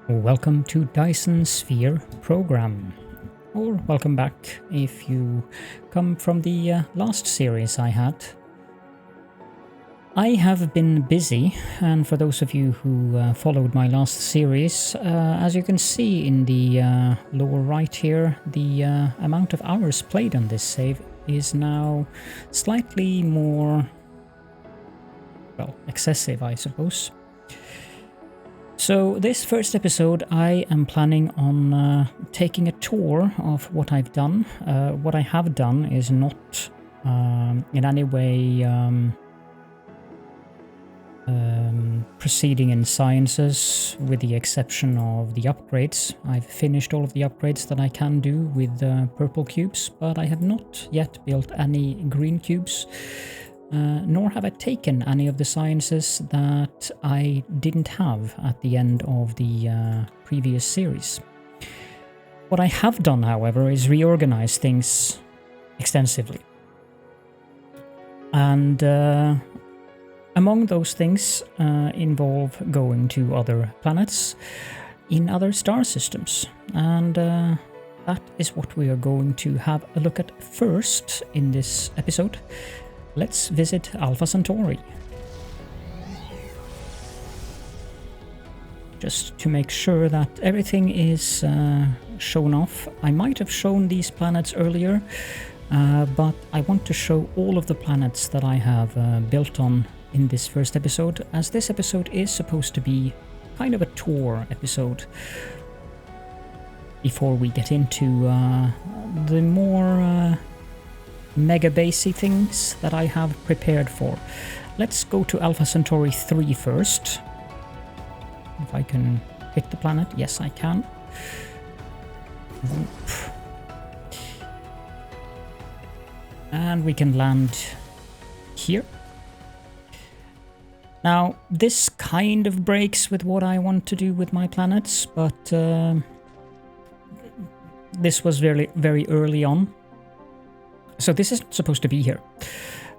Welcome to Dyson Sphere Program, or welcome back if you come from the last series I had. I have been busy, and for those of you who followed my last series, as you can see in the lower right here, the amount of hours played on this save is now slightly more, well, excessive, I suppose. So this first episode I am planning on taking a tour of what I've done. What I have done is not in any way proceeding in sciences, with the exception of the upgrades. I've finished all of the upgrades that I can do with purple cubes, but I have not yet built any green cubes. Nor have I taken any of the sciences that I didn't have at the end of the previous series. What I have done, however, is reorganize things extensively. And among those things involve going to other planets in other star systems. And that is what we are going to have a look at first in this episode. Let's visit Alpha Centauri. Just to make sure that everything is shown off. I might have shown these planets earlier, but I want to show all of the planets that I have built on in this first episode, as this episode is supposed to be kind of a tour episode before we get into the more Megabase things that I have prepared for. Let's go to Alpha Centauri 3 first. If I can hit the planet, yes I can. And we can land here. Now, this kind of breaks with what I want to do with my planets, but this was very, very early on. So this isn't supposed to be here,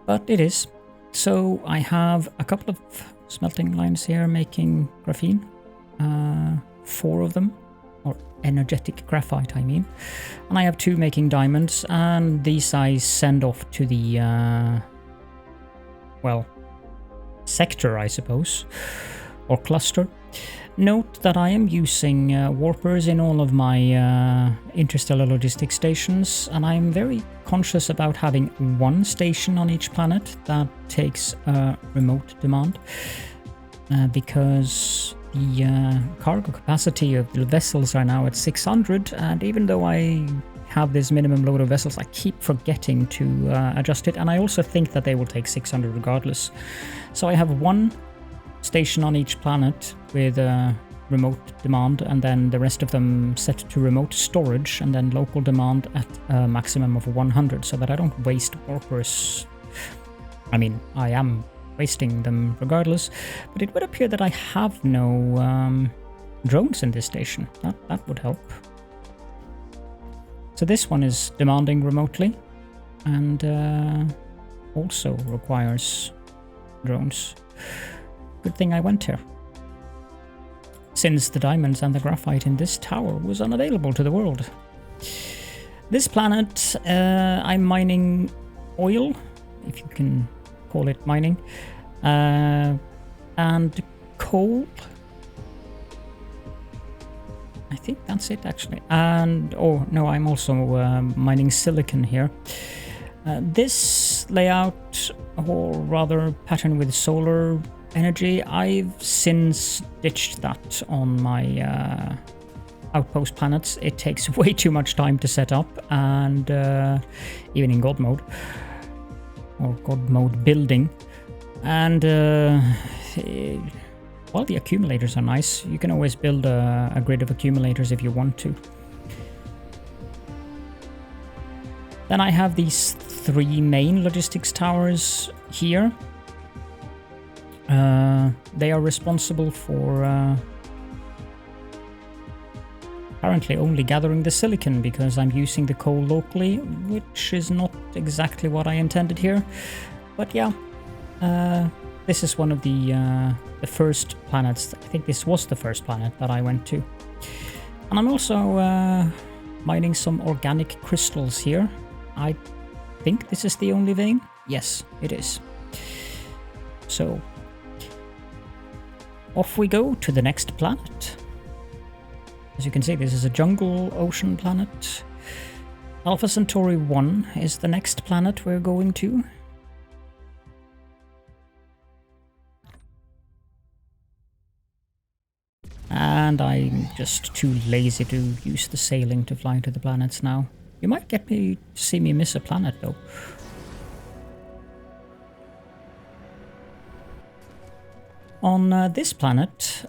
but it is. So I have a couple of smelting lines here making graphene, 4 of them, or energetic graphite I mean, and I have 2 making diamonds, and these I send off to the, well, sector I suppose, or cluster. Note that I am using warpers in all of my interstellar logistics stations, and I'm very conscious about having 1 station on each planet that takes remote demand, because the cargo capacity of the vessels are now at 600, and even though I have this minimum load of vessels, I keep forgetting to adjust it, and I also think that they will take 600 regardless. So I have 1 station on each planet with remote demand, and then the rest of them set to remote storage, and then local demand at a maximum of 100, so that I don't waste warpers. I mean, I am wasting them regardless, but it would appear that I have no drones in this station. That would help. So this one is demanding remotely, and also requires drones. Good thing I went here, since the diamonds and the graphite in this tower was unavailable to the world. This planet, I'm mining oil, if you can call it mining, and coal. I think that's it actually. And, oh no, I'm also mining silicon here. This layout, or rather pattern with solar energy, I've since ditched that on my outpost planets. It takes way too much time to set up, and even in God mode, or God mode building. And while the accumulators are nice, you can always build a grid of accumulators if you want to. Then I have these 3 main logistics towers here. They are responsible for apparently only gathering the silicon, because I'm using the coal locally, which is not exactly what I intended here. But yeah, this is one of the first planets. I think this was the first planet that I went to. And I'm also mining some organic crystals here. I think this is the only vein. Yes, it is. So off we go to the next planet. As you can see, this is a jungle ocean planet. Alpha Centauri 1 is the next planet we're going to. And I'm just too lazy to use the sailing to fly to the planets now. You might get me to see me miss a planet though. On this planet,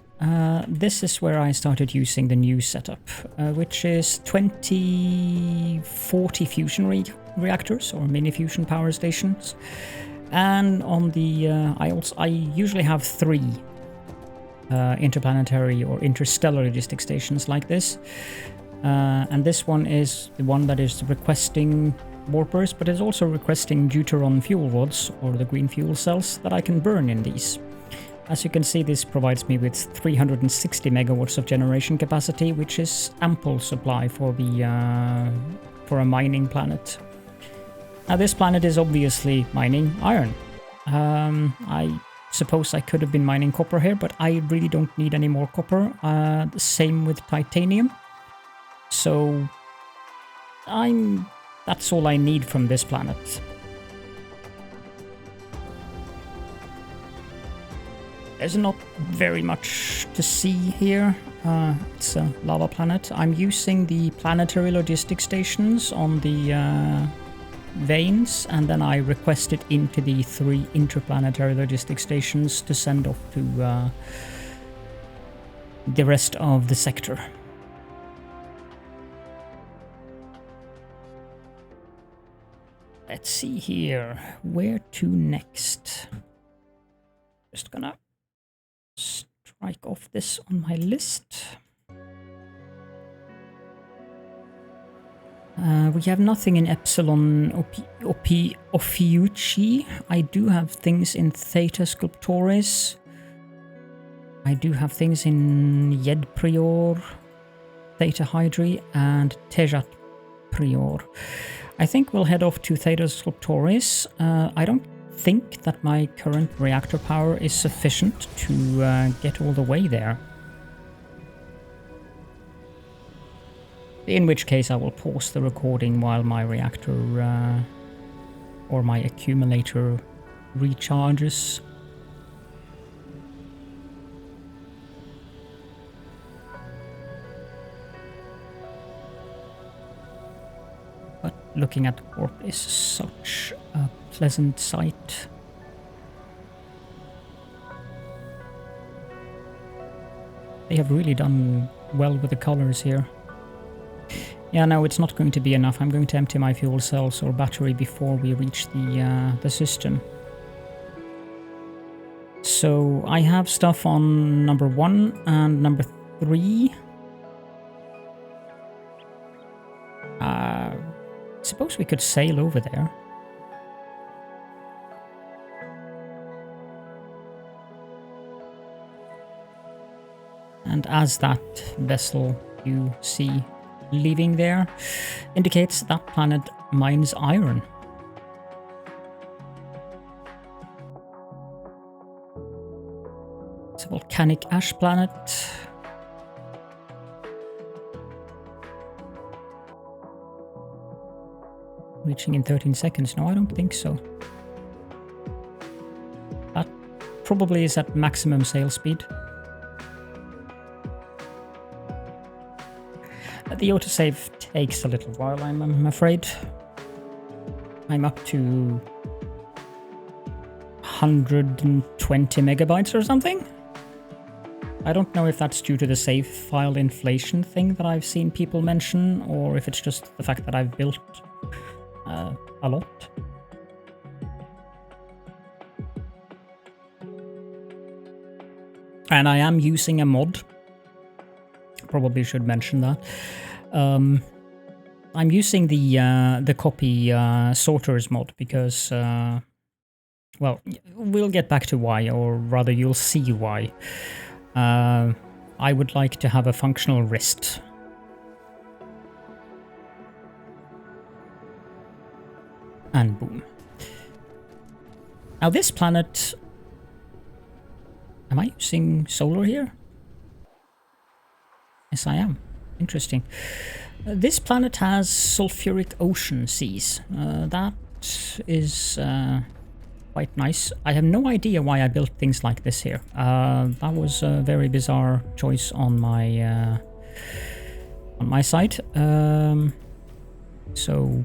this is where I started using the new setup, which is 2040 fusion reactors or mini fusion power stations. And on the I usually have 3 interplanetary or interstellar logistic stations like this. And this one is the one that is requesting warpers, but is also requesting deuteron fuel rods or the green fuel cells that I can burn in these. As you can see, this provides me with 360 megawatts of generation capacity, which is ample supply for the for a mining planet. Now this planet is obviously mining iron. I suppose I could have been mining copper here, but I really don't need any more copper. The same with titanium. So that's all I need from this planet. There's not very much to see here. It's a lava planet. I'm using the planetary logistic stations on the veins, and then I request it into the 3 interplanetary logistic stations to send off to the rest of the sector. Let's see here. Where to next? Just gonna strike off this on my list. We have nothing in Epsilon Ophiuchi. I do have things in Theta Sculptoris. I do have things in Yed Prior, Theta Hydri, and Tejat Prior. I think we'll head off to Theta Sculptoris. I don't think that my current reactor power is sufficient to get all the way there. In which case I will pause the recording while my reactor or my accumulator recharges. But looking at the warp is such a pleasant sight. They have really done well with the colors here. Yeah, no, it's not going to be enough. I'm going to empty my fuel cells or battery before we reach the system. So I have stuff on number 1 and number 3. Suppose we could sail over there. And as that vessel you see leaving there indicates that planet mines iron. It's a volcanic ash planet. Reaching in 13 seconds. No, I don't think so. That probably is at maximum sail speed. The autosave takes a little while, I'm afraid. I'm up to 120 megabytes or something. I don't know if that's due to the save file inflation thing that I've seen people mention, or if it's just the fact that I've built a lot. And I am using a mod. Probably should mention that. I'm using the copy sorters mod because well, we'll get back to why, or rather you'll see why. I would like to have a functional wrist. And boom. Now this planet... Am I using solar here? Yes, I am. Interesting. This planet has sulfuric ocean seas. That is quite nice. I have no idea why I built things like this here. That was a very bizarre choice on my side. So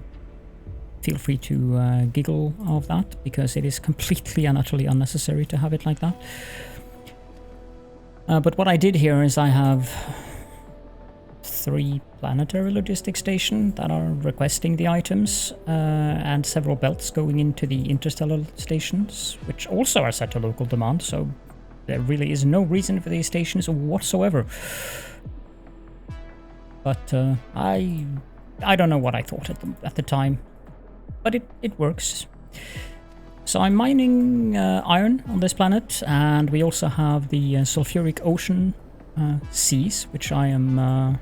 feel free to giggle of that, because it is completely and utterly unnecessary to have it like that. But what I did here is I have 3 planetary logistic stations that are requesting the items, and several belts going into the interstellar stations, which also are set to local demand, so there really is no reason for these stations whatsoever. But I don't know what I thought at the time, but it works. So I'm mining iron on this planet, and we also have the sulfuric ocean seas, which I am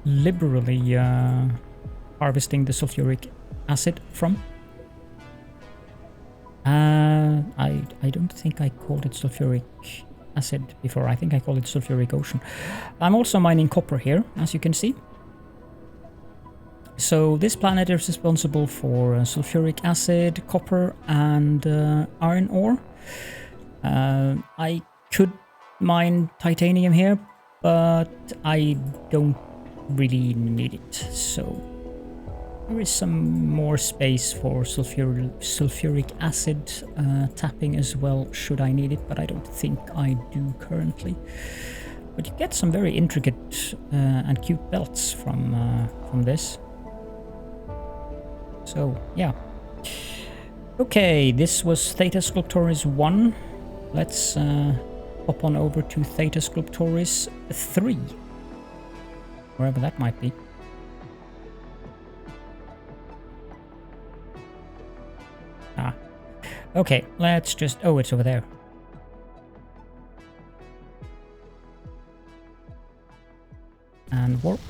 liberally harvesting the sulfuric acid from. I don't think I called it sulfuric acid before. I think I called it sulfuric ocean. I'm also mining copper here, as you can see. So this planet is responsible for sulfuric acid, copper, and iron ore. I could mine titanium here, but I don't really need it. So there is some more space for sulfuric acid tapping as well, should I need it, but I don't think I do currently. But you get some very intricate and cute belts from this. So, yeah. Okay, this was Theta Sculptoris 1. Let's hop on over to Theta Sculptoris 3. Wherever that might be. Ah. Okay, let's just... Oh, it's over there. And warp.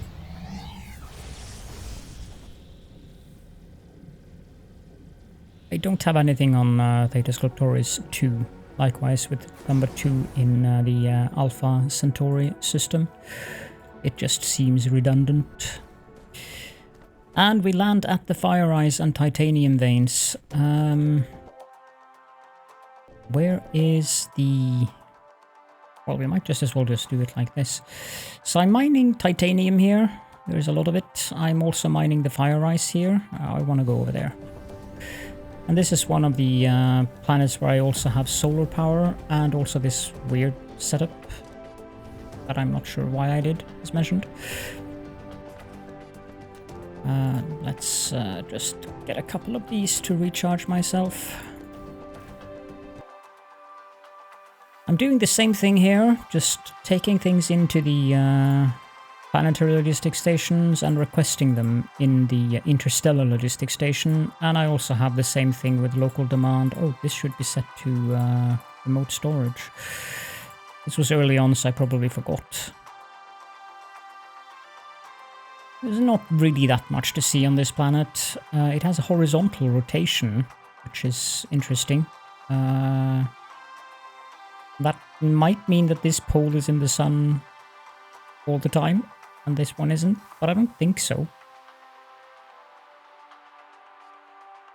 I don't have anything on Theta Sculptoris 2, likewise with number 2 in the Alpha Centauri system. It just seems redundant. And we land at the fire eyes and titanium veins. Where is the... Well, we might just as well just do it like this. So I'm mining titanium here. There's a lot of it. I'm also mining the fire eyes here. I want to go over there. And this is one of the planets where I also have solar power and also this weird setup that I'm not sure why I did, as mentioned. Let's just get a couple of these to recharge myself. I'm doing the same thing here, just taking things into the planetary logistic stations and requesting them in the interstellar logistic station. And I also have the same thing with local demand. Oh, this should be set to remote storage. This was early on, so I probably forgot. There's not really that much to see on this planet. It has a horizontal rotation, which is interesting. That might mean that this pole is in the sun all the time, and this one isn't, but I don't think so.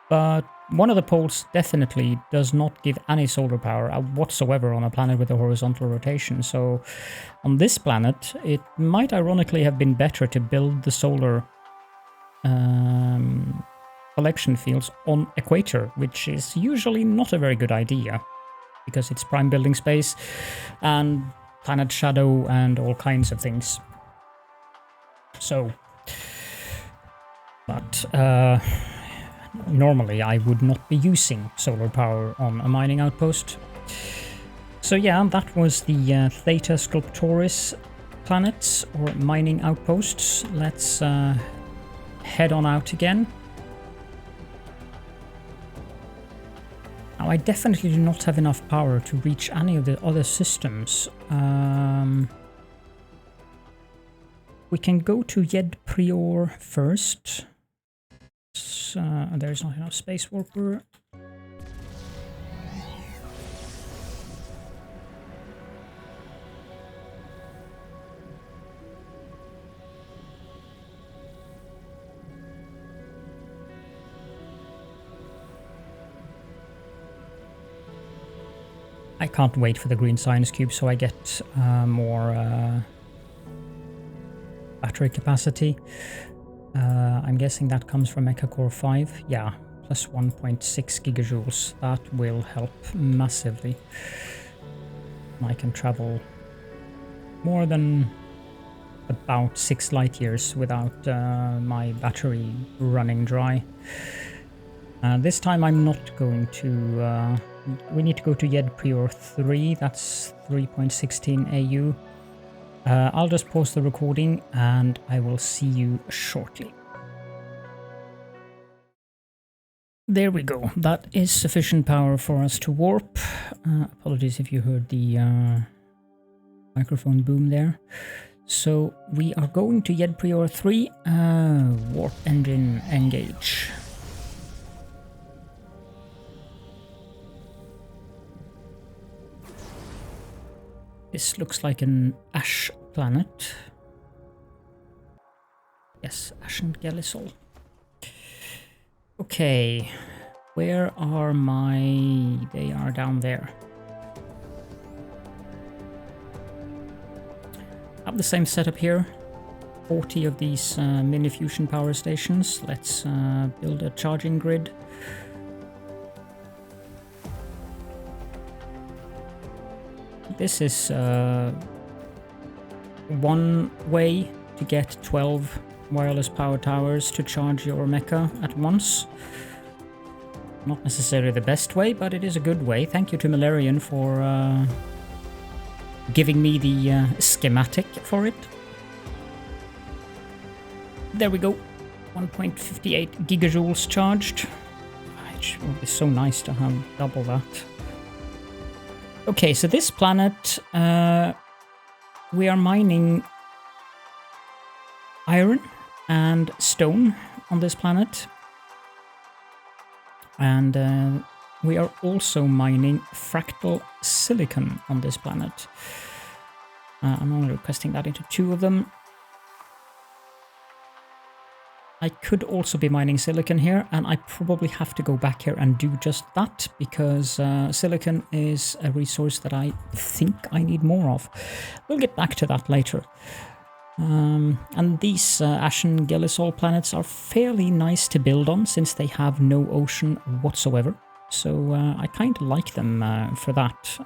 But one of the poles definitely does not give any solar power whatsoever on a planet with a horizontal rotation. So on this planet, it might ironically have been better to build the solar collection fields on equator, which is usually not a very good idea because it's prime building space and planet shadow and all kinds of things. So, but normally I would not be using solar power on a mining outpost. So yeah, that was the Theta Sculptoris planets or mining outposts. Let's head on out again. Now, I definitely do not have enough power to reach any of the other systems. We can go to Yed Prior first. There's not enough space warper. I can't wait for the green science cube, so I get more battery capacity. I'm guessing that comes from Mecha Core 5. Yeah, plus 1.6 gigajoules. That will help massively. I can travel more than about 6 light years without my battery running dry. This time I'm not going to... we need to go to Yed Prior 3, that's 3.16 AU. I'll just pause the recording and I will see you shortly. There we go, that is sufficient power for us to warp. Apologies if you heard the microphone boom there. So we are going to Yed Prior 3, warp engine engage. This looks like an ash planet. Yes, Ashen Gelisol. Okay, where are my... They are down there. I have the same setup here. 40 of these mini fusion power stations. Let's build a charging grid. This is one way to get 12 wireless power towers to charge your mecha at once. Not necessarily the best way, but it is a good way. Thank you to Malarian for giving me the schematic for it. There we go. 1.58 gigajoules charged. It would be so nice to have double that. Okay, so this planet, we are mining iron and stone on this planet. And we are also mining fractal silicon on this planet. I'm only requesting that into 2 of them. I could also be mining silicon here, and I probably have to go back here and do just that, because silicon is a resource that I think I need more of. We'll get back to that later. And these Ashen Gelisol planets are fairly nice to build on, since they have no ocean whatsoever. So I kind of like them for that.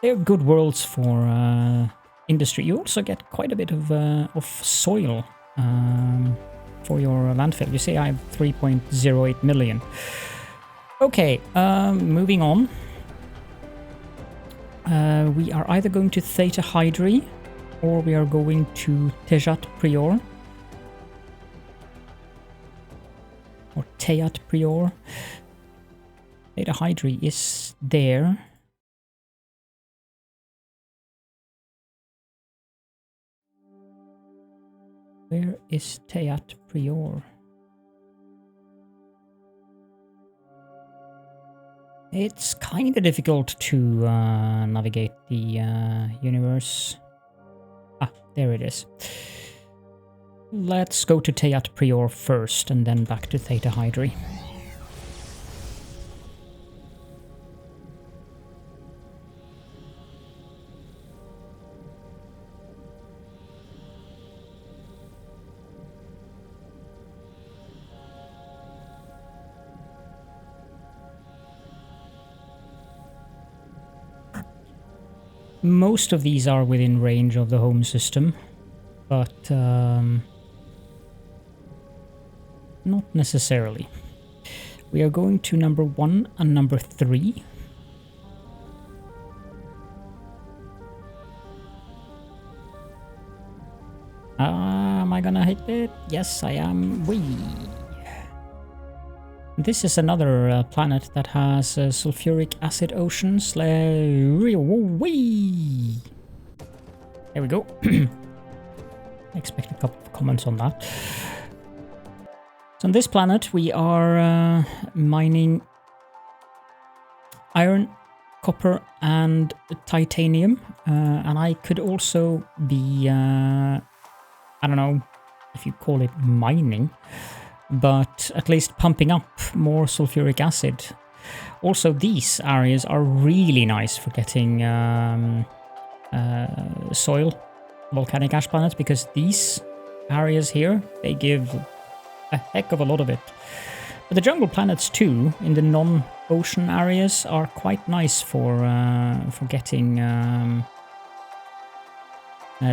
They're good worlds for industry. You also get quite a bit of soil for your landfill. You see I have 3.08 million. Okay, moving on. We are either going to Theta Hydri or we are going to Tejat Prior. Or Teyat Prior. Theta Hydri is there. Where is Teyat Prior? It's kind of difficult to navigate the universe. Ah, there it is. Let's go to Teyat Prior first and then back to Theta Hydri. Most of these are within range of the home system, but not necessarily. We are going to number 1 and number 3. Am I gonna hit it? Yes, I am. Whee! This is another planet that has sulfuric acid oceans. There we go. I expect a couple of comments on that. So on this planet we are mining iron, copper and titanium. And I could also be, I don't know if you call it mining, but at least pumping up more sulfuric acid. Also, these areas are really nice for getting soil, volcanic ash planets, because these areas here, they give a heck of a lot of it. But the jungle planets too, in the non-ocean areas, are quite nice for getting a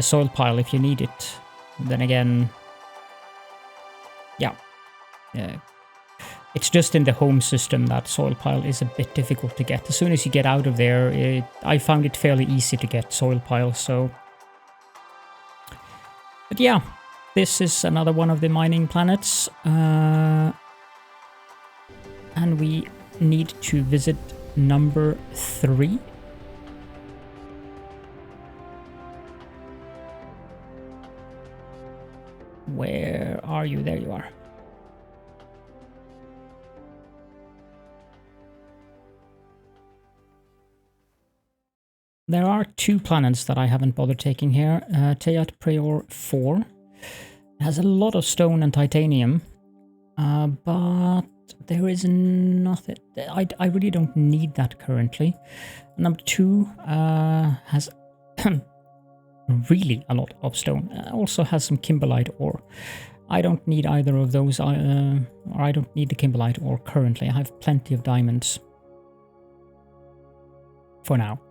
soil pile if you need it. Then again, yeah. It's just in the home system that soil pile is a bit difficult to get. As soon as you get out of there, I found it fairly easy to get soil pile, so... But yeah, this is another one of the mining planets. And we need to visit number 3. Where are you? There you are. There are 2 planets that I haven't bothered taking here. Teyat Prior 4 has a lot of stone and titanium, but there is nothing. I really don't need that currently. Number 2 has really a lot of stone. Also has some kimberlite ore. I don't need either of those, or I don't need the kimberlite ore currently. I have plenty of diamonds for now.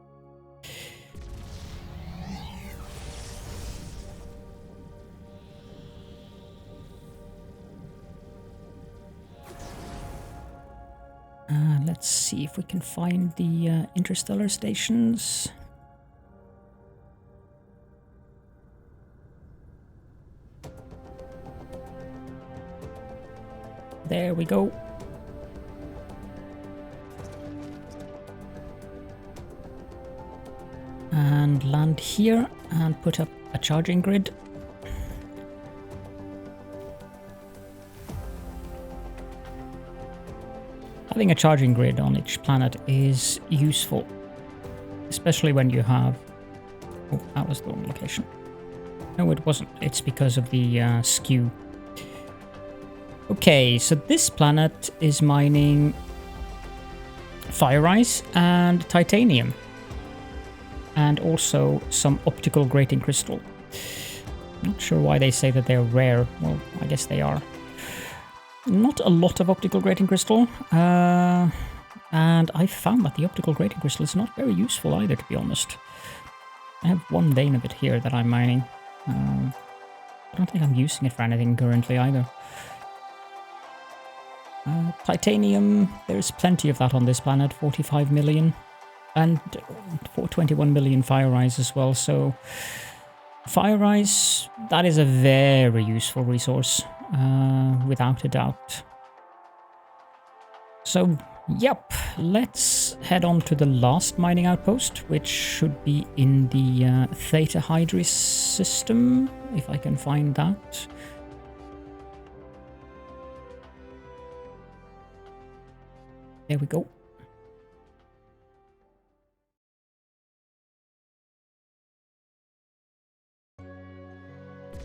Let's see if we can find the interstellar stations. There we go. And land here and put up a charging grid. Having a charging grid on each planet is useful, especially when you have... Oh, that was the wrong location. No, it wasn't. It's because of the skew. Okay, so this planet is mining fire ice and titanium, and also some optical grating crystal. Not sure why they say that they're rare. Well, I guess they are. Not a lot of optical grating crystal, and I found that the optical grating crystal is not very useful either, to be honest. I have 1 vein of it here that I'm mining. I don't think I'm using it for anything currently either. Titanium, there's plenty of that on this planet, 45 million, and 21 million fire ice as well, so fire ice, that is a very useful resource, without a doubt. So, yep, let's head on to the last mining outpost, which should be in the Theta Hydri system, if I can find that. There we go.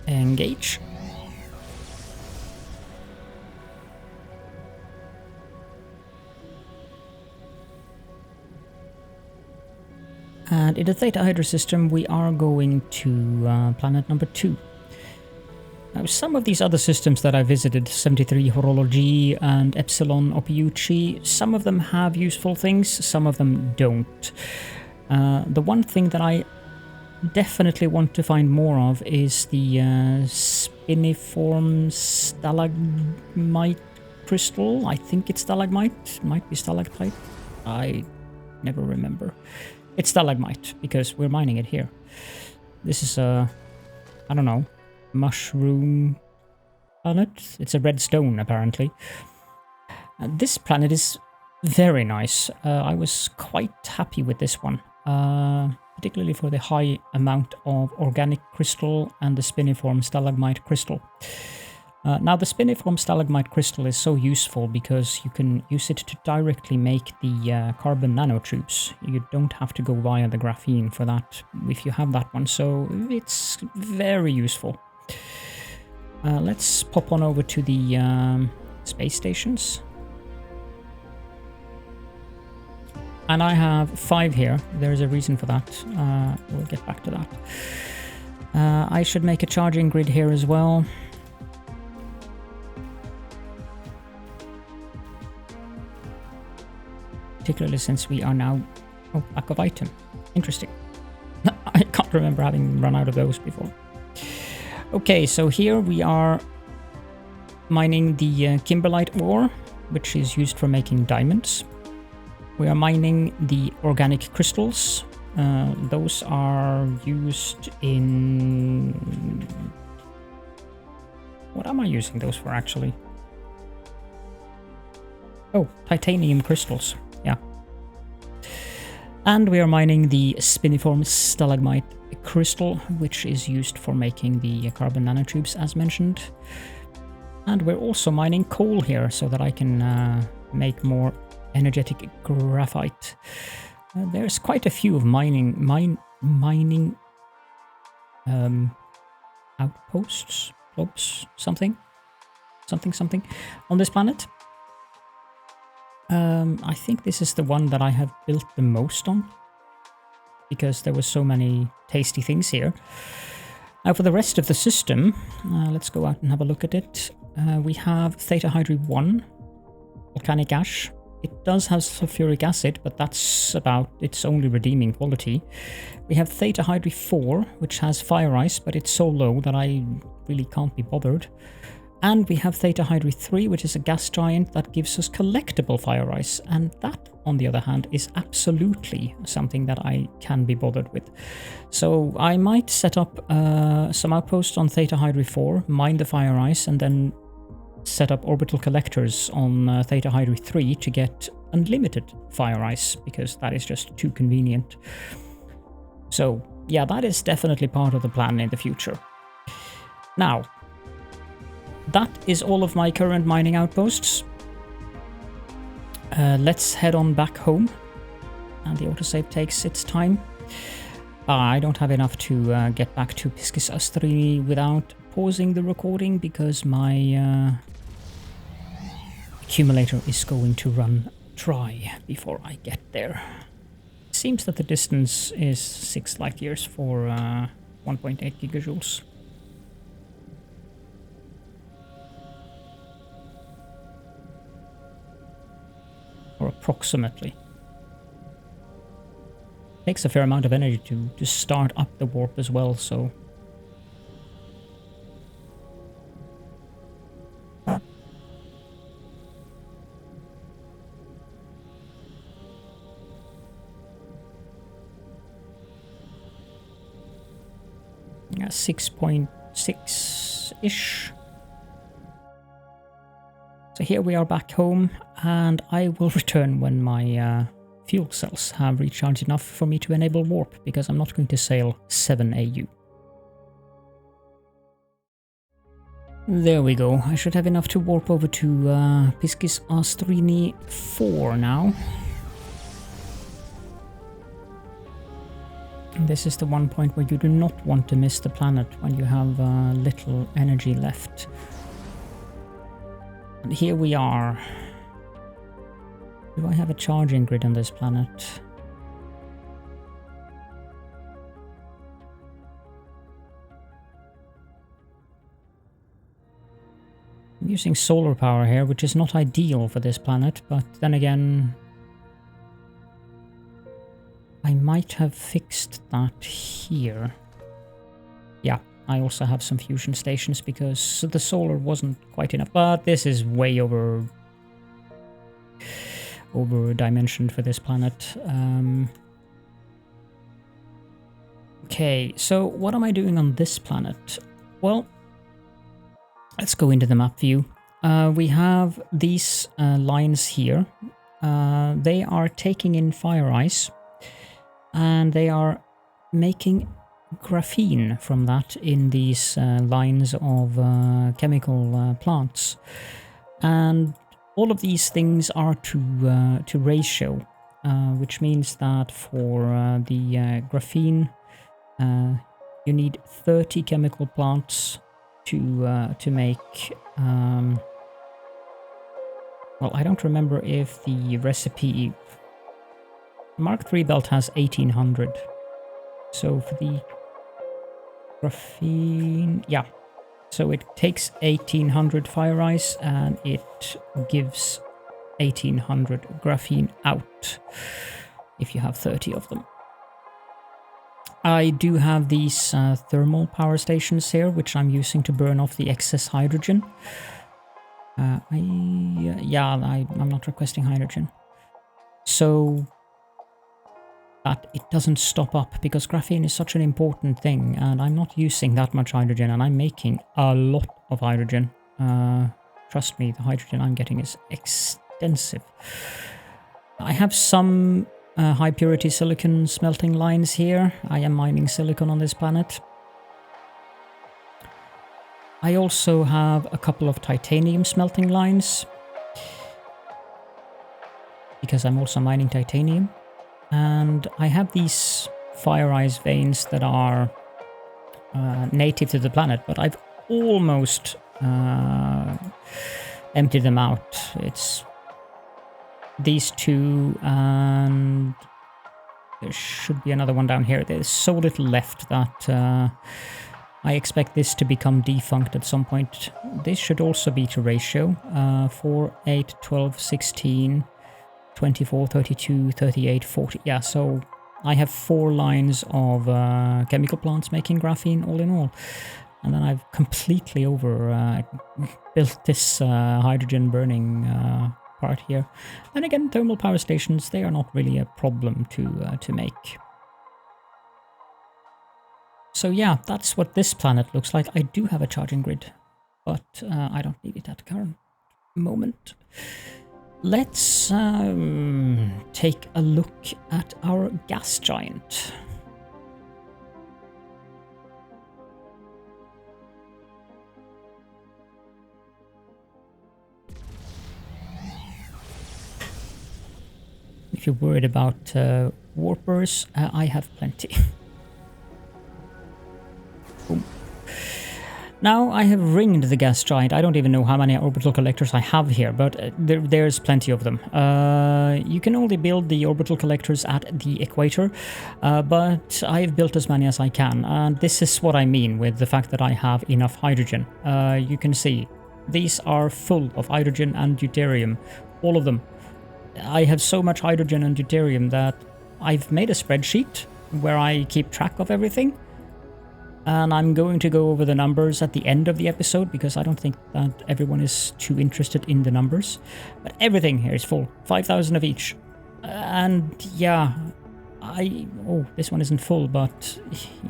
Engage. And in the Theta Hydra system, we are going to planet number 2. Now, some of these other systems that I visited, 73 Horology and Epsilon Ophiuchi, some of them have useful things, some of them don't. The one thing that I definitely want to find more of is the spiniform stalagmite crystal. I think it's stalagmite, might be stalactite. I never remember. It's stalagmite, because we're mining it here. This is a, I don't know, mushroom planet. It's a red stone, apparently. This planet is very nice. I was quite happy with this one, particularly for the high amount of organic crystal and the spiniform stalagmite crystal. Now the spiniform stalagmite crystal is so useful because you can use it to directly make the carbon nanotubes. You don't have to go via the graphene for that if you have that one, so it's very useful. Let's pop on over to the space stations. And I have 5 here. There's a reason for that. We'll get back to that. I should make a charging grid here as well. Particularly since we are now... Oh, lack of item. Interesting. I can't remember having run out of those before. Okay, so here we are mining the kimberlite ore, which is used for making diamonds. We are mining the organic crystals. Those are used in... What am I using those for, actually? Oh, titanium crystals. Yeah. And we are mining the spiniform stalagmite crystal, which is used for making the carbon nanotubes, as mentioned. And we're also mining coal here, so that I can make more energetic graphite. There's quite a few of mining outposts, clubs, something on this planet. I think this is the one that I have built the most on, because there were so many tasty things here. Now for the rest of the system, let's go out and have a look at it. We have Theta Hydri 1, volcanic ash. It does have sulfuric acid, but that's about its only redeeming quality. We have Theta Hydri 4, which has fire ice, but it's so low that I really can't be bothered. And we have Theta Hydri 3, which is a gas giant that gives us collectible fire ice. And that, on the other hand, is absolutely something that I can be bothered with. So I might set up some outposts on Theta Hydri 4, mine the fire ice, and then set up orbital collectors on Theta Hydri 3 to get unlimited fire ice, because that is just too convenient. So yeah, that is definitely part of the plan in the future. Now, that is all of my current mining outposts. Let's head on back home, and the autosave takes its time. I don't have enough to get back to Piscis Astrini without pausing the recording, because my accumulator is going to run dry before I get there. It seems that the distance is 6 light years for 1.8 gigajoules. Or approximately. Takes a fair amount of energy to start up the warp as well, so... Yeah, 6.6-ish. So here we are back home, and I will return when my fuel cells have recharged enough for me to enable warp, because I'm not going to sail 7 AU. There we go. I should have enough to warp over to Piscis Astrini 4 now. This is the one point where you do not want to miss the planet when you have little energy left. And here we are. Do I have a charging grid on this planet? I'm using solar power here, which is not ideal for this planet, but then again, I might have fixed that here. Yeah, I also have some fusion stations because the solar wasn't quite enough, but this is way over dimensioned for this planet. Okay, so what am I doing on this planet? Well, let's go into the map view. we have these lines here. They are taking in fire ice, and they are making graphene from that in these lines of chemical plants. And all of these things are to ratio, which means that for the graphene, you need 30 chemical plants to make. Well, I don't remember if the recipe Mark III belt has 1800. So for the graphene, yeah. So it takes 1800 fire ice and it gives 1800 graphene out if you have 30 of them. I do have these thermal power stations here, which I'm using to burn off the excess hydrogen. I'm not requesting hydrogen. So that it doesn't stop up, because graphene is such an important thing, and I'm not using that much hydrogen, and I'm making a lot of hydrogen. Trust me, the hydrogen I'm getting is extensive. I have some high purity silicon smelting lines here. I am mining silicon on this planet. I also have a couple of titanium smelting lines, because I'm also mining titanium. And I have these fire ice veins that are native to the planet, but I've almost emptied them out. It's these two, and there should be another one down here. There's so little left that I expect this to become defunct at some point. This should also be to ratio 4, 8, 12, 16, 24, 32, 38, 40. Yeah, so I have 4 lines of chemical plants making graphene all in all. And then I've completely built this hydrogen burning part here. And again, thermal power stations, they are not really a problem to make. So yeah, that's what this planet looks like. I do have a charging grid, but I don't need it at the current moment. Let's take a look at our gas giant. If you're worried about warpers, I have plenty. Boom. Now I have ringed the gas giant. I don't even know how many orbital collectors I have here, but there's plenty of them. You can only build the orbital collectors at the equator, but I've built as many as I can. And this is what I mean with the fact that I have enough hydrogen. You can see these are full of hydrogen and deuterium, all of them. I have so much hydrogen and deuterium that I've made a spreadsheet where I keep track of everything. And I'm going to go over the numbers at the end of the episode, because I don't think that everyone is too interested in the numbers. But everything here is full. 5,000 of each. And yeah, this one isn't full, but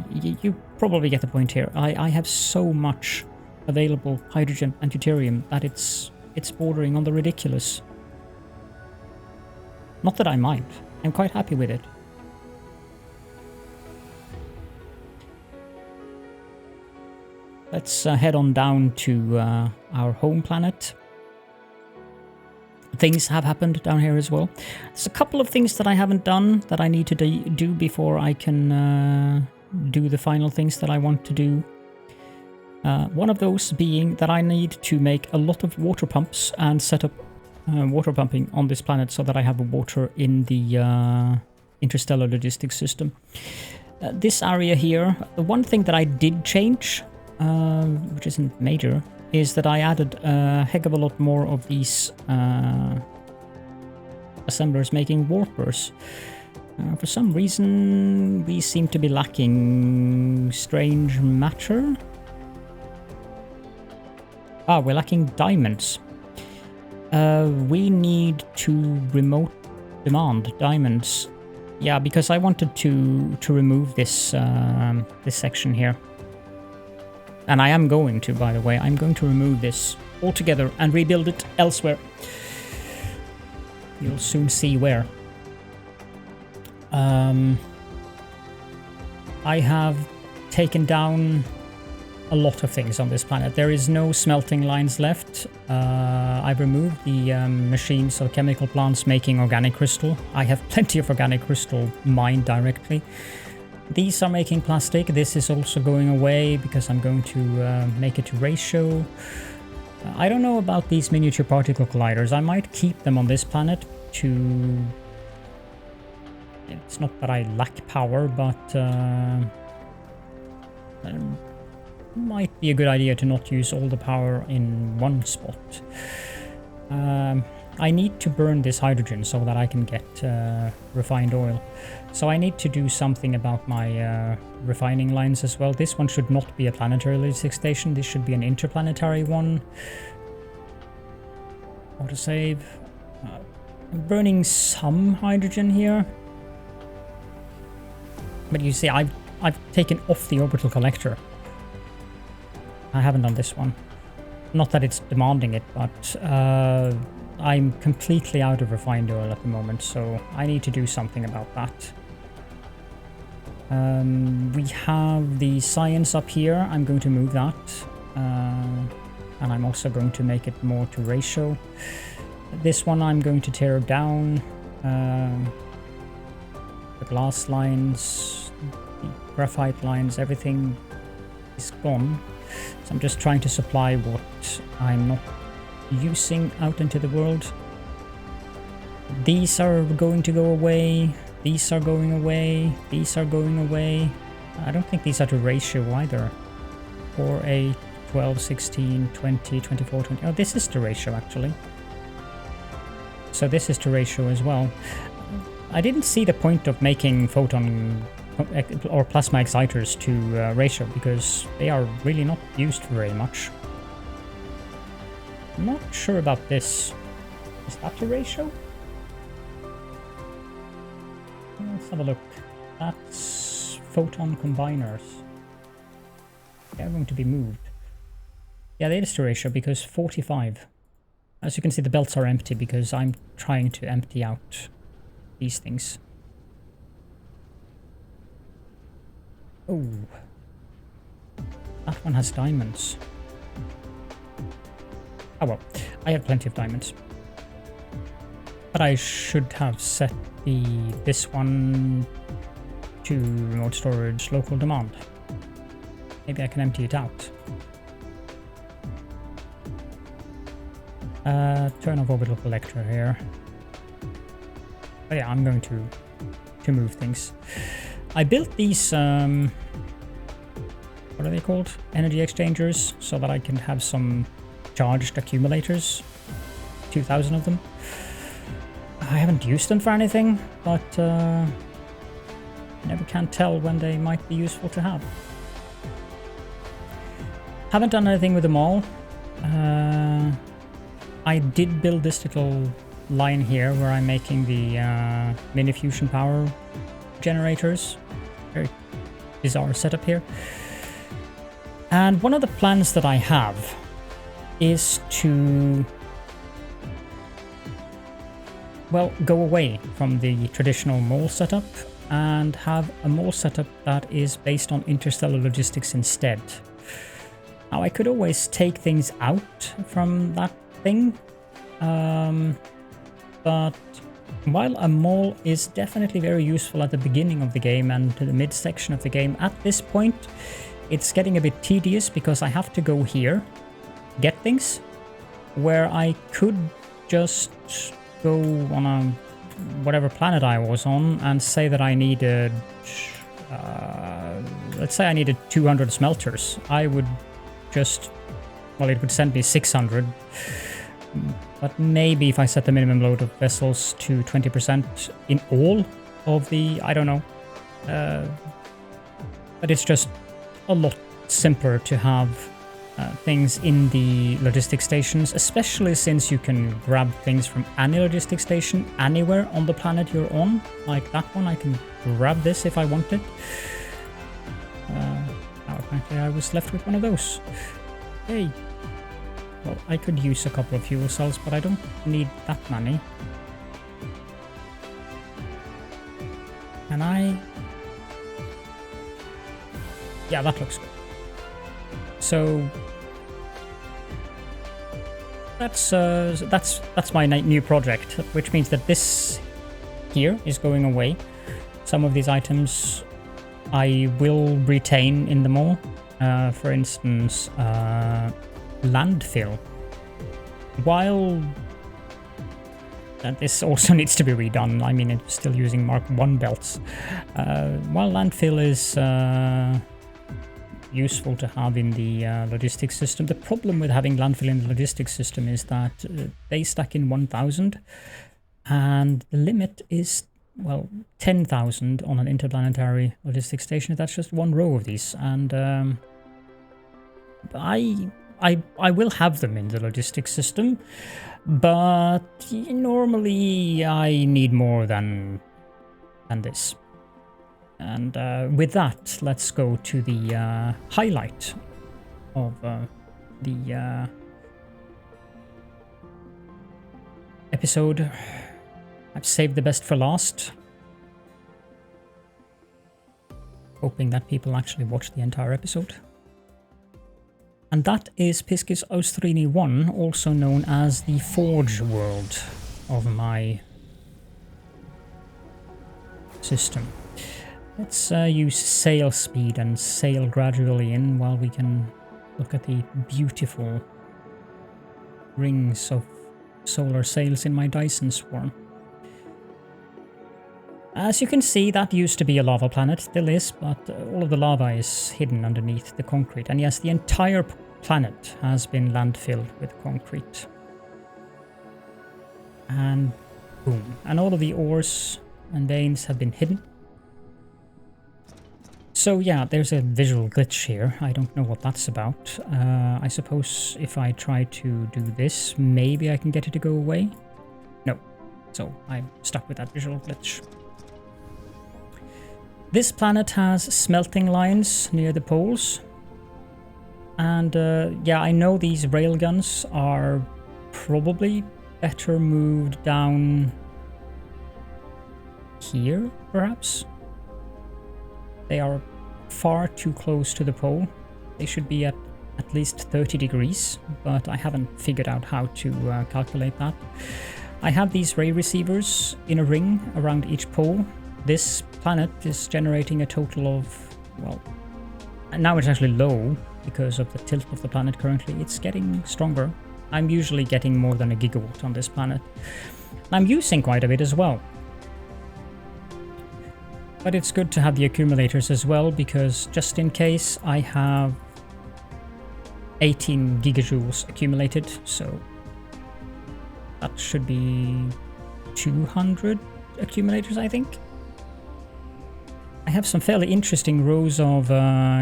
you probably get the point here. I have so much available hydrogen and deuterium that it's bordering on the ridiculous. Not that I mind. I'm quite happy with it. Let's head on down to our home planet. Things have happened down here as well. There's a couple of things that I haven't done that I need to do before I can do the final things that I want to do. One of those being that I need to make a lot of water pumps and set up water pumping on this planet so that I have water in the interstellar logistics system. This area here, the one thing that I did change, which isn't major, is that I added a heck of a lot more of these assemblers making warpers. For some reason, we seem to be lacking strange matter. We're lacking diamonds. We need to remote demand diamonds. Yeah, because I wanted to remove this this section here. And I am going to, by the way, I'm going to remove this altogether and rebuild it elsewhere. You'll soon see where. I have taken down a lot of things on this planet. There is no smelting lines left. I've removed the machines or chemical plants making organic crystal. I have plenty of organic crystal mined directly. These are making plastic. This is also going away because I'm going to make it to ratio. I don't know about these miniature particle colliders. I might keep them on this planet to... It's not that I lack power, but might be a good idea to not use all the power in one spot. I need to burn this hydrogen so that I can get refined oil. So I need to do something about my refining lines as well. This one should not be a planetary logistics station. This should be an interplanetary one. Autosave. I'm burning some hydrogen here. But you see, I've taken off the orbital collector. I haven't done this one. Not that it's demanding it, but I'm completely out of refined oil at the moment, so I need to do something about that. We have the science up here. I'm going to move that. And I'm also going to make it more to ratio. This one I'm going to tear down. The glass lines, the graphite lines, everything is gone. So I'm just trying to supply what I'm not using out into the world. These are going to go away. These are going away. These are going away. I don't think these are to ratio either. 4, 8, 12, 16, 20, 24, 20. Oh, this is to ratio actually. So this is to ratio as well. I didn't see the point of making photon or plasma exciters to ratio because they are really not used very much. I'm not sure about this. Is that a ratio? Let's have a look. That's photon combiners. They're going to be moved. Yeah, that is to ratio because 45. As you can see, the belts are empty because I'm trying to empty out these things. Oh. That one has diamonds. Oh well, I have plenty of diamonds. But I should have set this one to remote storage local demand. Maybe I can empty it out. Turn off orbital collector here. But yeah, I'm going to move things. I built these, what are they called? Energy exchangers, so that I can have some charged accumulators. 2,000 of them. I haven't used them for anything, but never can tell when they might be useful to have. Haven't done anything with them all. I did build this little line here where I'm making the mini fusion power generators. Very bizarre setup here. And one of the plans that I have is to, well, go away from the traditional mall setup and have a mall setup that is based on interstellar logistics instead. Now, I could always take things out from that thing, but while a mall is definitely very useful at the beginning of the game and to the midsection of the game, at this point it's getting a bit tedious because I have to go here, get things, where I could just go on a whatever planet I was on and say that I needed, let's say I needed 200 smelters. I would just, well, it would send me 600. But maybe if I set the minimum load of vessels to 20% in all of the, I don't know. But it's just a lot simpler to have things in the logistics stations, especially since you can grab things from any logistics station anywhere on the planet you're on. Like that one, I can grab this if I want it. Now frankly, I was left with one of those. Hey. Well, I could use a couple of fuel cells, but I don't need that many. And yeah, that looks good. So that's my new project, which means that this here is going away. Some of these items I will retain in the mall. For instance, landfill. While this also needs to be redone, I mean, it's still using Mark I belts. While landfill is useful to have in the logistics system, the problem with having landfill in the logistics system is that they stack in 1,000, and the limit is, well, 10,000 on an interplanetary logistics station. That's just one row of these, and I will have them in the logistics system, but normally I need more than this. And with that, let's go to the highlight of the episode. I've saved the best for last, hoping that people actually watch the entire episode. And that is Piscis Austrini 1, also known as the Forge world of my system. Let's use sail speed and sail gradually in while we can look at the beautiful rings of solar sails in my Dyson swarm. As you can see, that used to be a lava planet, still is, but all of the lava is hidden underneath the concrete. And yes, the entire planet has been landfilled with concrete. And boom. And all of the ores and veins have been hidden. So yeah, there's a visual glitch here. I don't know what that's about. I suppose if I try to do this, maybe I can get it to go away? No. So I'm stuck with that visual glitch. This planet has smelting lines near the poles. And yeah, I know these railguns are probably better moved down here, perhaps? They are far too close to the pole. They should be at least 30 degrees, but I haven't figured out how to calculate that. I have these ray receivers in a ring around each pole. This planet is generating a total of, well, and now it's actually low because of the tilt of the planet currently. It's getting stronger. I'm usually getting more than a gigawatt on this planet. I'm using quite a bit as well. But it's good to have the accumulators as well, because just in case, I have 18 gigajoules accumulated, so that should be 200 accumulators, I think. I have some fairly interesting rows of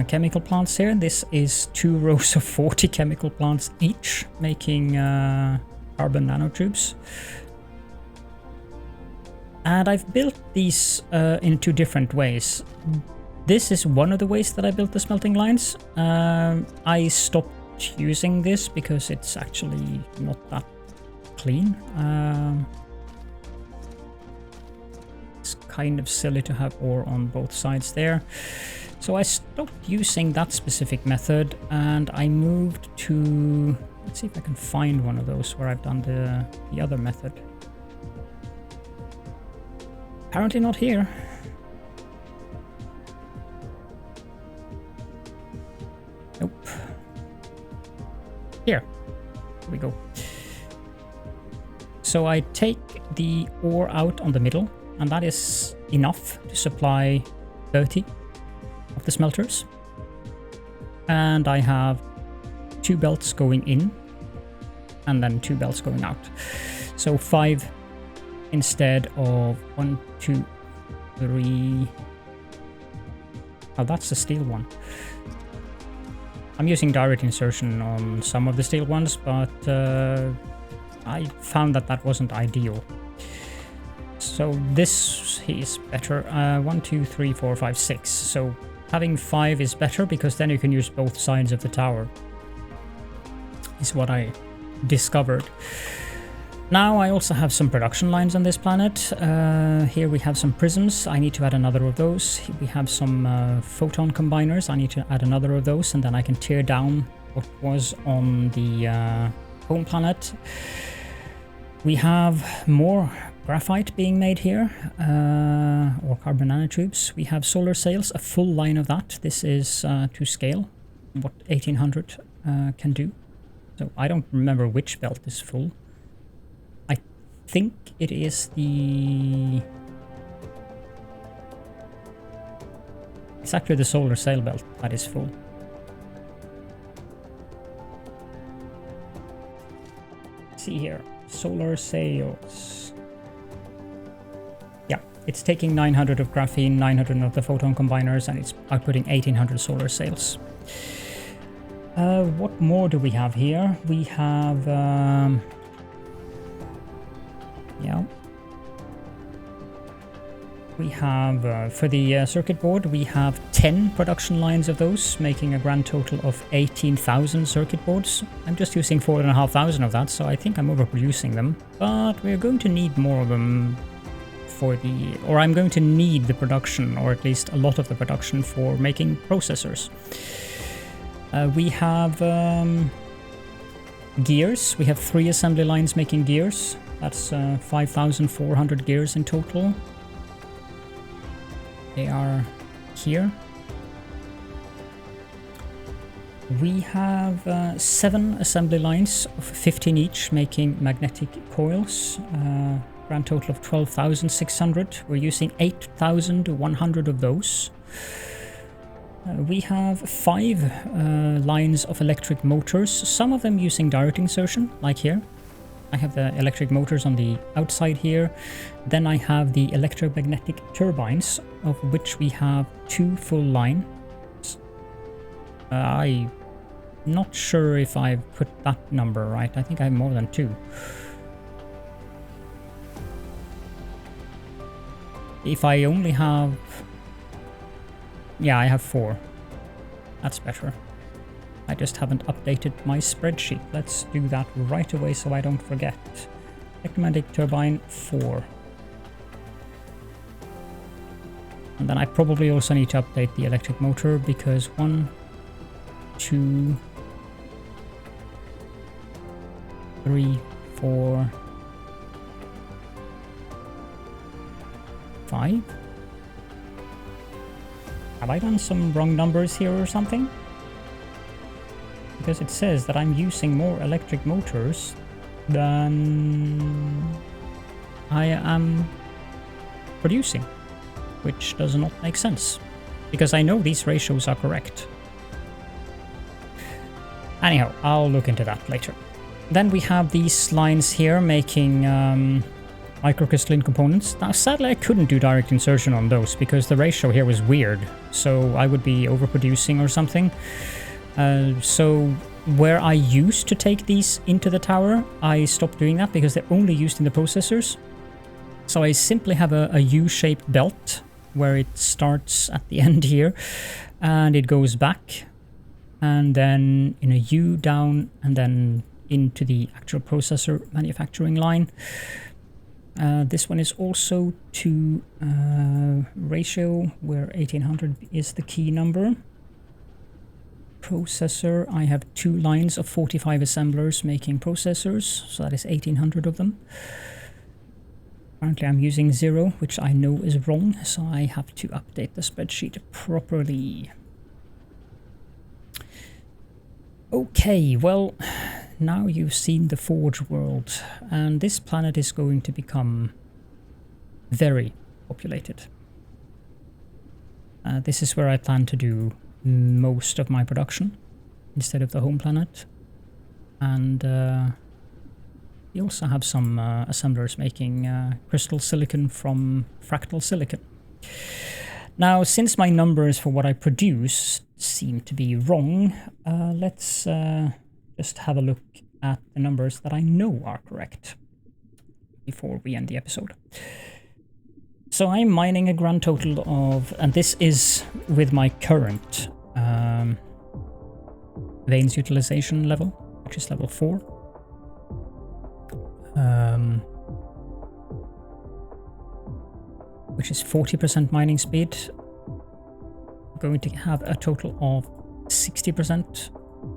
chemical plants here. This is 2 rows of 40 chemical plants each, making carbon nanotubes. And I've built these in 2 different ways. This is one of the ways that I built the smelting lines. I stopped using this because it's actually not that clean. It's kind of silly to have ore on both sides there. So I stopped using that specific method and I moved to... Let's see if I can find one of those where I've done the other method. Apparently not here. Nope. Here. Here we go. So I take the ore out on the middle, and that is enough to supply 30 of the smelters. And I have 2 belts going in, and then 2 belts going out. So 5 instead of 1, 2, 3. Oh, that's the steel one. I'm using direct insertion on some of the steel ones, but I found that that wasn't ideal. So this is better. 1, 2, 3, 4, 5, 6. So having 5 is better because then you can use both sides of the tower, is what I discovered. Now I also have some production lines on this planet. Here we have some prisms. I need to add another of those. We have some photon combiners. I need to add another of those, and then I can tear down what was on the home planet. We have more graphite being made here, or carbon nanotubes. We have solar sails, a full line of that. This is to scale what 1800 can do. So I don't remember which belt is full. I think it is the... It's actually the solar sail belt that is full. Let's see here. Solar sails. Yeah, it's taking 900 of graphene, 900 of the photon combiners, and it's outputting 1800 solar sails. What more do we have here? We have... yeah. We have, for the circuit board, we have 10 production lines of those, making a grand total of 18,000 circuit boards. I'm just using 4,500 of that, so I think I'm overproducing them. But we're going to need more of them for the... Or I'm going to need the production, or at least a lot of the production, for making processors. We have gears. We have 3 assembly lines making gears. That's 5,400 gears in total. They are here. We have 7 assembly lines of 15 each, making magnetic coils. Grand total of 12,600. We're using 8,100 of those. We have 5 lines of electric motors, some of them using direct insertion, like here. I have the electric motors on the outside here. Then I have the electromagnetic turbines, of which we have 2 full lines. I'm not sure if I put that number right. I think I have more than 2. If I only have... Yeah, I have 4. That's better. I just haven't updated my spreadsheet. Let's do that right away so I don't forget. Electromagnetic turbine 4. And then I probably also need to update the electric motor because 1, 2, 3, 4, 5. Have I done some wrong numbers here or something? Because it says that I'm using more electric motors than I am producing, which does not make sense, because I know these ratios are correct. Anyhow, I'll look into that later. Then we have these lines here making microcrystalline components. Now, sadly, I couldn't do direct insertion on those because the ratio here was weird, so I would be overproducing or something. So where I used to take these into the tower, I stopped doing that because they're only used in the processors. So I simply have a U-shaped belt where it starts at the end here and it goes back and then in a U down and then into the actual processor manufacturing line. This one is also to ratio where 1800 is the key number. Processor, I have 2 lines of 45 assemblers making processors, so that is 1800 of them. Currently I'm using 0, which I know is wrong, so I have to update the spreadsheet properly. Okay, well, now you've seen the Forge world, and this planet is going to become very populated. This is where I plan to do most of my production instead of the home planet, and we also have some assemblers making crystal silicon from fractal silicon. Now, since my numbers for what I produce seem to be wrong, let's just have a look at the numbers that I know are correct before we end the episode. So I'm mining a grand total of, and this is with my current veins utilization level, which is level 4. Which is 40% mining speed. I'm going to have a total of 60%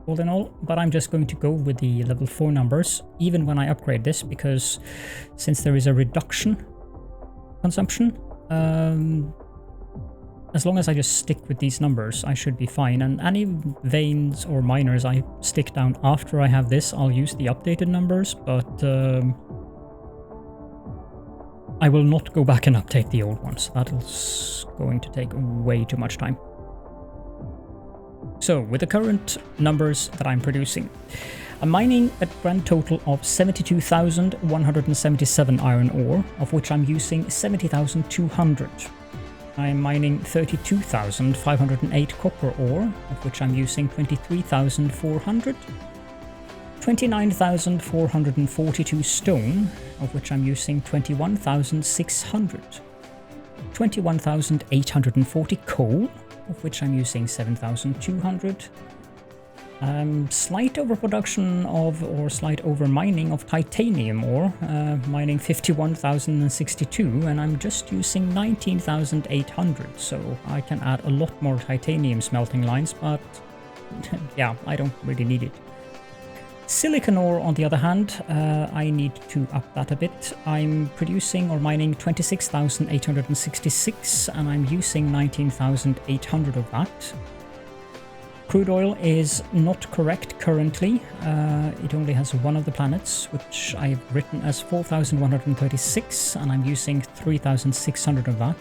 all in all, but I'm just going to go with the level 4 numbers even when I upgrade this, because since there is a reduction consumption, as long as I just stick with these numbers, I should be fine. And any veins or miners I stick down after I have this, I'll use the updated numbers, but I will not go back and update the old ones. That's going to take way too much time. So, with the current numbers that I'm producing, I'm mining a grand total of 72,177 iron ore, of which I'm using 70,200. I'm mining 32,508 copper ore, of which I'm using 23,400. 29,442 stone, of which I'm using 21,600. 21,840 coal, of which I'm using 7,200. Slight overproduction of, or slight over mining of titanium ore, mining 51,062, and I'm just using 19,800, so I can add a lot more titanium smelting lines, but yeah, I don't really need it. Silicon ore, on the other hand, I need to up that a bit. I'm producing or mining 26,866, and I'm using 19,800 of that. Crude oil is not correct currently. It only has one of the planets, which I've written as 4,136, and I'm using 3,600 of that.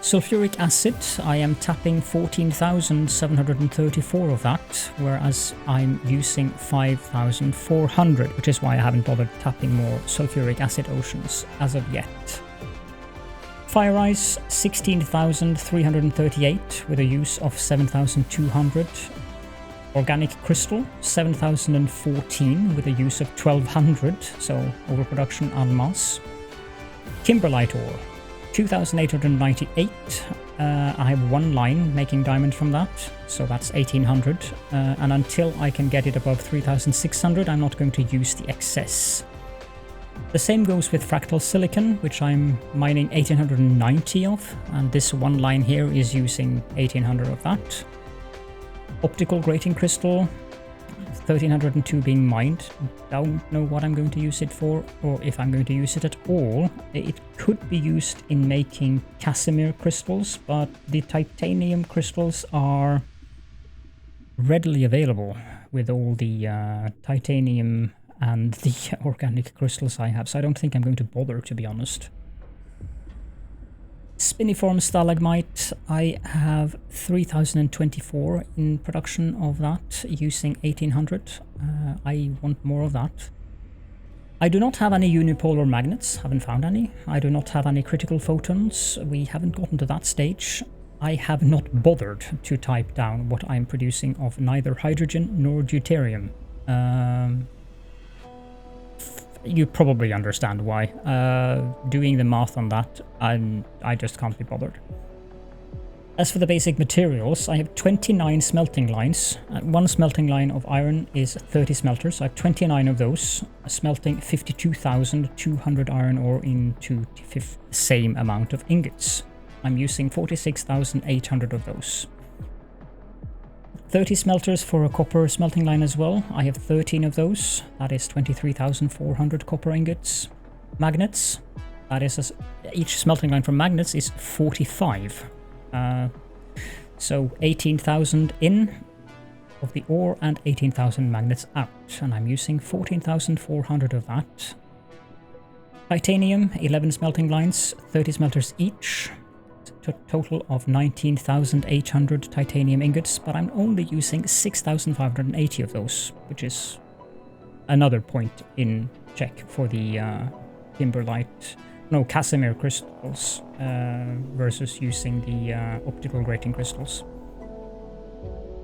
Sulfuric acid, I am tapping 14,734 of that, whereas I'm using 5,400, which is why I haven't bothered tapping more sulfuric acid oceans as of yet. Fire ice, 16,338 with a use of 7,200. Organic crystal, 7,014 with a use of 1,200, so overproduction en masse. Kimberlite ore, 2,898. I have one line making diamond from that, so that's 1,800. And until I can get it above 3,600, I'm not going to use the excess. The same goes with fractal silicon, which I'm mining 1,890 of, and this one line here is using 1,800 of that. Optical grating crystal, 1,302 being mined. Don't know what I'm going to use it for, or if I'm going to use it at all. It could be used in making Casimir crystals, but the titanium crystals are readily available with all the titanium and the organic crystals I have, so I don't think I'm going to bother, to be honest. Spiniform stalagmite, I have 3,024 in production of that, using 1,800. I want more of that. I do not have any unipolar magnets, haven't found any. I do not have any critical photons, we haven't gotten to that stage. I have not bothered to type down what I'm producing of neither hydrogen nor deuterium. You probably understand why. Doing the math on that, I just can't be bothered. As for the basic materials, I have 29 smelting lines. One smelting line of iron is 30 smelters. So I have 29 of those, smelting 52,200 iron ore into the same amount of ingots. I'm using 46,800 of those. 30 smelters for a copper smelting line as well. I have 13 of those. That is 23,400 copper ingots. Magnets. That is each smelting line from magnets is 45. So 18,000 in of the ore and 18,000 magnets out. And I'm using 14,400 of that. Titanium, 11 smelting lines, 30 smelters each. Total of 19,800 titanium ingots, but I'm only using 6,580 of those, which is another point in check for the Casimir crystals versus using the optical grating crystals.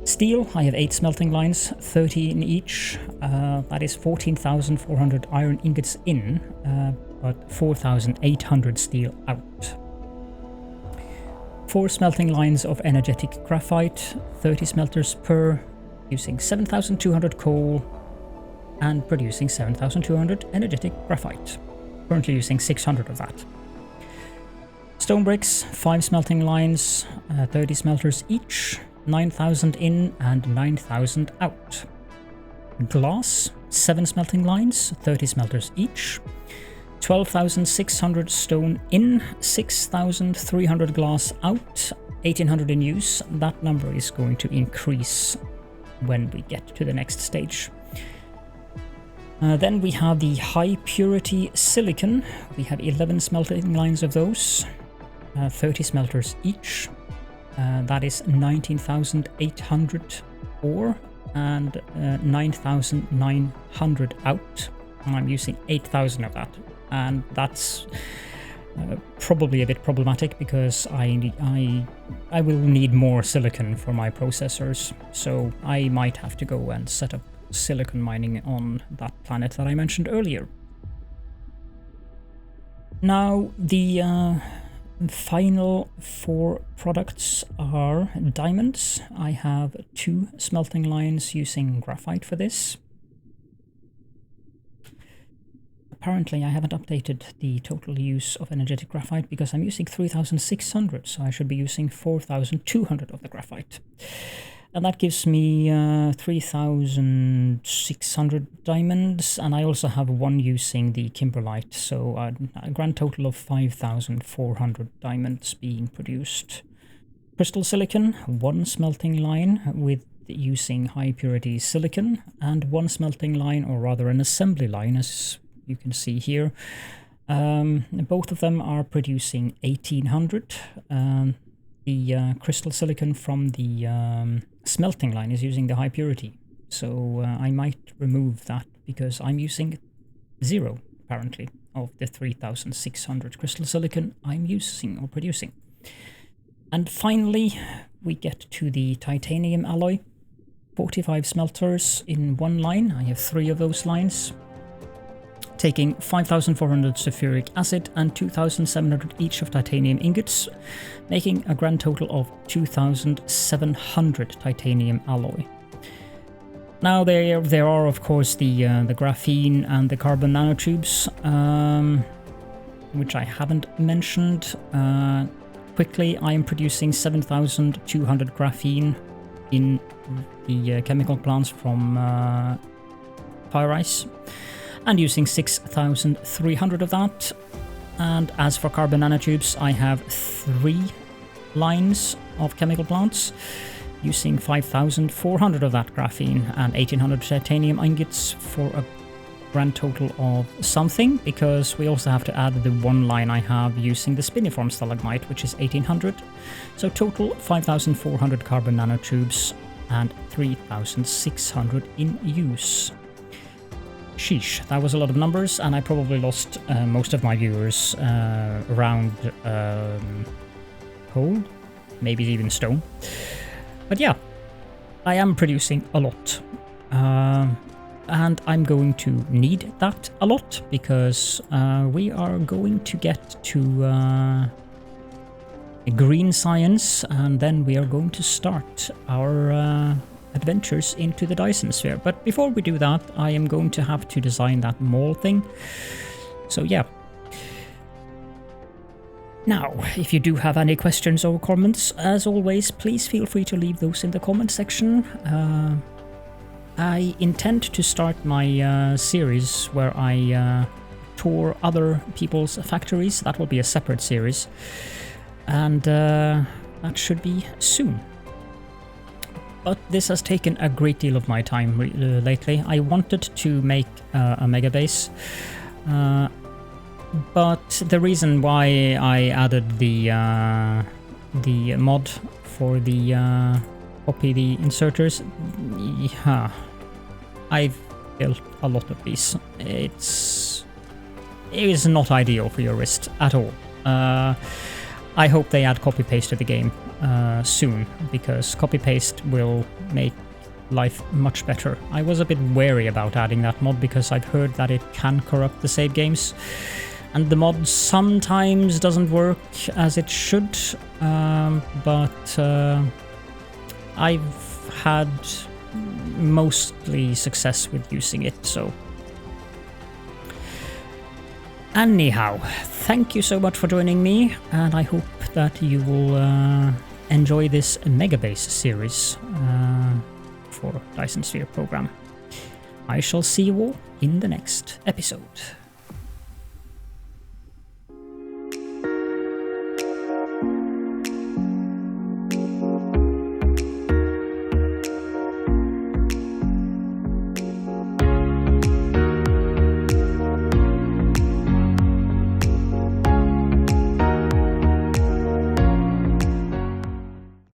Steel, I have 8 smelting lines, 30 in each. That is 14,400 iron ingots in, but 4,800 steel out. 4 smelting lines of energetic graphite, 30 smelters per, using 7,200 coal and producing 7,200 energetic graphite. Currently using 600 of that. Stone bricks, 5 smelting lines, 30 smelters each, 9,000 in and 9,000 out. Glass, 7 smelting lines, 30 smelters each, 12,600 stone in, 6,300 glass out, 1,800 in use. That number is going to increase when we get to the next stage. Then we have the high purity silicon. We have 11 smelting lines of those, 30 smelters each. That is 19,800 ore and 9,900 out. I'm using 8,000 of that, and that's probably a bit problematic because I will need more silicon for my processors, so I might have to go and set up silicon mining on that planet that I mentioned earlier. Now the final 4 products are diamonds. I have 2 smelting lines using graphite for this. Apparently I haven't updated the total use of energetic graphite because I'm using 3,600, so I should be using 4,200 of the graphite. And that gives me 3,600 diamonds, and I also have 1 using the kimberlite, so a grand total of 5,400 diamonds being produced. Crystal silicon, 1 smelting line with using high purity silicon, and 1 smelting line, or rather an assembly line, as you can see here. Both of them are producing 1,800. The crystal silicon from the smelting line is using the high purity, so I might remove that because I'm using 0 apparently of the 3,600 crystal silicon I'm using or producing. And finally we get to the titanium alloy. 45 smelters in 1 line. I have 3 of those lines, taking 5,400 sulfuric acid and 2,700 each of titanium ingots, making a grand total of 2,700 titanium alloy. Now there are of course the graphene and the carbon nanotubes, which I haven't mentioned. Quickly, I am producing 7,200 graphene in the chemical plants from Pyrice, and using 6,300 of that. And as for carbon nanotubes, I have 3 lines of chemical plants using 5,400 of that graphene and 1,800 titanium ingots for a grand total of something, because we also have to add the 1 line I have using the spiniform stalagmite, which is 1,800. So total 5,400 carbon nanotubes and 3,600 in use. Sheesh, that was a lot of numbers, and I probably lost most of my viewers around coal, maybe even stone. But yeah, I am producing a lot. And I'm going to need that a lot, because we are going to get to green science, and then we are going to start our adventures into the Dyson Sphere. But before we do that, I am going to have to design that mall thing. So yeah. Now, if you do have any questions or comments, as always, please feel free to leave those in the comment section. I intend to start my series where I tour other people's factories. That will be a separate series, and that should be soon. But this has taken a great deal of my time lately. I wanted to make a Megabase, but the reason why I added the mod for the copy the inserters, yeah, I've built a lot of these. It is not ideal for your wrist at all. I hope they add copy-paste to the game soon, because copy-paste will make life much better. I was a bit wary about adding that mod because I've heard that it can corrupt the save games, and the mod sometimes doesn't work as it should, but I've had mostly success with using it, so... Anyhow, thank you so much for joining me, and I hope that you will enjoy this Megabase series for Dyson Sphere Program. I shall see you all in the next episode.